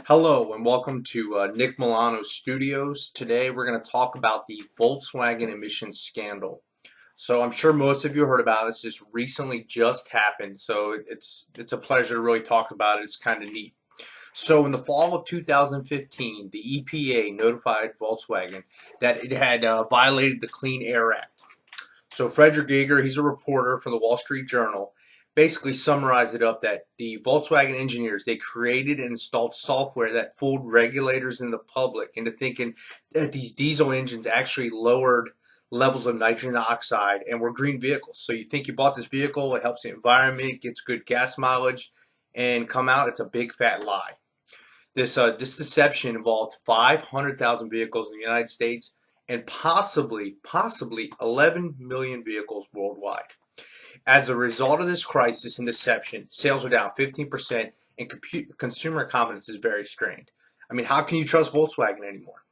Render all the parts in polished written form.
Hello and welcome to Nick Milano's studios. Today we're going to talk about the Volkswagen emissions scandal. So I'm sure most of you heard about this. This recently just happened, so it's a pleasure to really talk about it. It's kind of neat. So in the fall of 2015, the EPA notified Volkswagen that it had violated the Clean Air Act. So Frederick Jaeger, he's a reporter from the Wall Street Journal, basically summarized it up that the Volkswagen engineers, they created and installed software that fooled regulators and the public into thinking that these diesel engines actually lowered levels of nitrogen oxide and were green vehicles. So you think you bought this vehicle, it helps the environment, gets good gas mileage, and come out, it's a big fat lie. This deception involved 500,000 vehicles in the United States and possibly 11 million vehicles worldwide. As a result of this crisis and deception, sales are down 15% and consumer confidence is very strained. I mean, how can you trust Volkswagen anymore?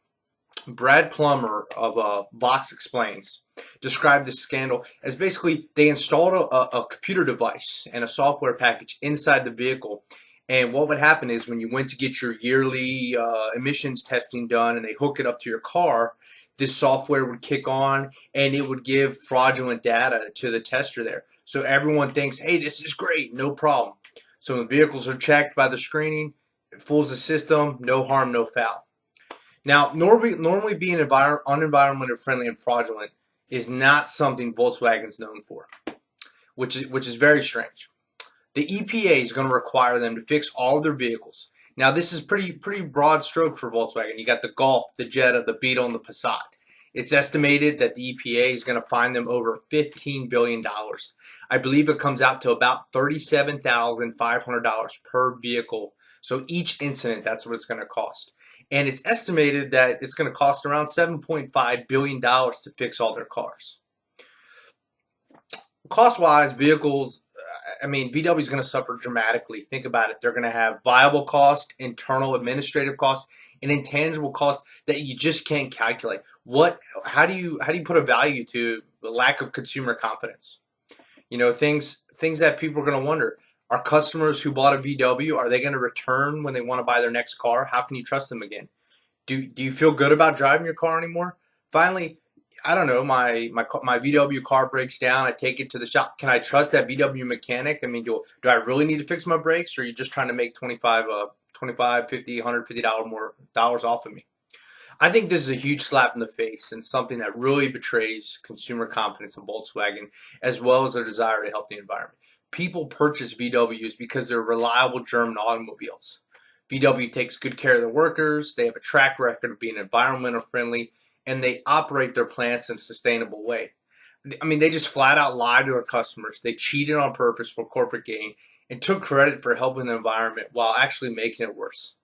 Brad Plummer of Vox Explains described this scandal as basically they installed a computer device and a software package inside the vehicle. And what would happen is when you went to get your yearly emissions testing done and they hook it up to your car, this software would kick on and it would give fraudulent data to the tester there. So everyone thinks, hey, this is great, no problem. So when vehicles are checked by the screening, it fools the system, no harm, no foul. Now, normally being unenvironmentally friendly and fraudulent is not something Volkswagen's known for, which is very strange. The EPA is going to require them to fix all of their vehicles. Now, this is pretty broad stroke for Volkswagen. You got the Golf, the Jetta, the Beetle, and the Passat. It's estimated that the EPA is going to fine them over $15 billion. I believe it comes out to about $37,500 per vehicle. So each incident, that's what it's going to cost. And it's estimated that it's going to cost around $7.5 billion to fix all their cars. Cost-wise, vehicles, I mean, VW is going to suffer dramatically. Think about it. They're going to have viable cost, internal administrative costs, and intangible costs that you just can't calculate. How do you put a value to the lack of consumer confidence? You know, things that people are going to wonder. Are customers who bought a VW, are they going to return when they want to buy their next car? How can you trust them again? Do you feel good about driving your car anymore? Finally, I don't know, my VW car breaks down, I take it to the shop. Can I trust that VW mechanic? I mean, do I really need to fix my brakes, or are you just trying to make 25, 50, $150 more dollars off of me? I think this is a huge slap in the face and something that really betrays consumer confidence in Volkswagen, as well as their desire to help the environment. People purchase VWs because they're reliable German automobiles. VW takes good care of their workers, they have a track record of being environmental friendly, and they operate their plants in a sustainable way. I mean, they just flat out lied to their customers. They cheated on purpose for corporate gain and took credit for helping the environment while actually making it worse.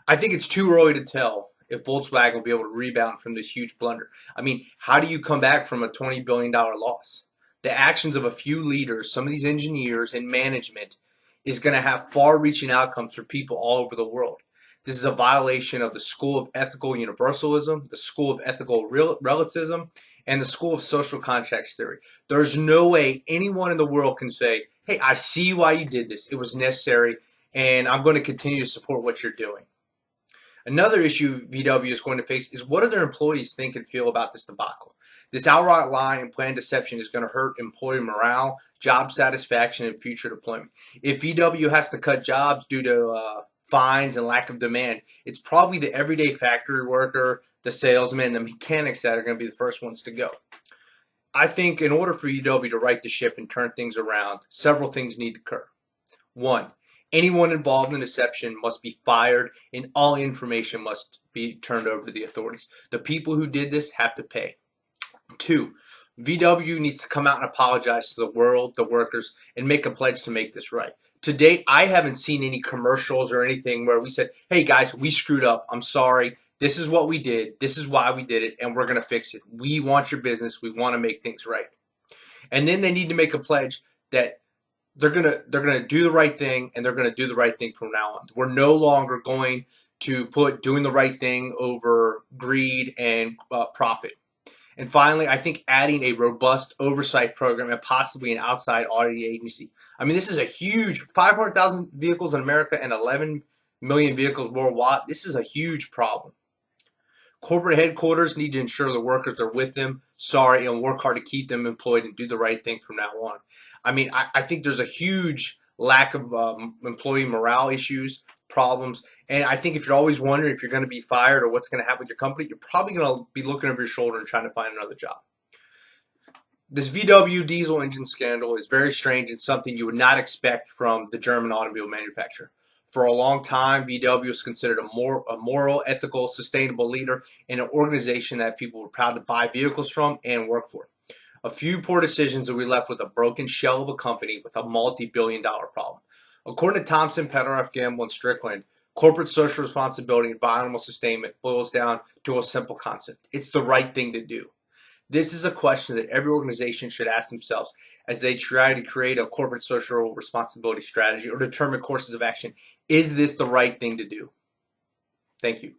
I think it's too early to tell if Volkswagen will be able to rebound from this huge blunder. I mean, how do you come back from a $20 billion loss? The actions of a few leaders, some of these engineers and management, is going to have far-reaching outcomes for people all over the world. This is a violation of the School of Ethical Universalism, the School of Ethical Relativism, and the School of Social Contracts Theory. There's no way anyone in the world can say, hey, I see why you did this. It was necessary, and I'm going to continue to support what you're doing. Another issue VW is going to face is what do their employees think and feel about this debacle? This outright lie and planned deception is going to hurt employee morale, job satisfaction, and future deployment. If VW has to cut jobs due to fines and lack of demand, it's probably the everyday factory worker, the salesman, the mechanics that are going to be the first ones to go. I think in order for VW to right the ship and turn things around, several things need to occur. One, anyone involved in deception must be fired and all information must be turned over to the authorities. The people who did this have to pay. Two, VW needs to come out and apologize to the world, the workers, and make a pledge to make this right. To date, I haven't seen any commercials or anything where we said, hey guys, we screwed up. I'm sorry. This is what we did. This is why we did it, and we're going to fix it. We want your business. We want to make things right. And then they need to make a pledge that they're gonna do the right thing, and they're gonna do the right thing from now on. We're no longer going to put doing the right thing over greed and profit. And finally, I think adding a robust oversight program and possibly an outside auditing agency. I mean, this is a huge 500,000 vehicles in America and 11 million vehicles worldwide. This is a huge problem. Corporate headquarters need to ensure the workers are with them, and work hard to keep them employed and do the right thing from now on. I mean, I think there's a huge lack of employee morale issues, problems. And I think if you're always wondering if you're going to be fired or what's going to happen with your company, you're probably going to be looking over your shoulder and trying to find another job. This VW diesel engine scandal is very strange and something you would not expect from the German automobile manufacturer. For a long time, VW was considered a moral, ethical, sustainable leader and an organization that people were proud to buy vehicles from and work for. A few poor decisions and we left with a broken shell of a company with a multi-billion-dollar problem. According to Thompson, Penrose, Gamble, and Strickland, corporate social responsibility and environmental sustainment boils down to a simple concept. It's the right thing to do. This is a question that every organization should ask themselves as they try to create a corporate social responsibility strategy or determine courses of action. Is this the right thing to do? Thank you.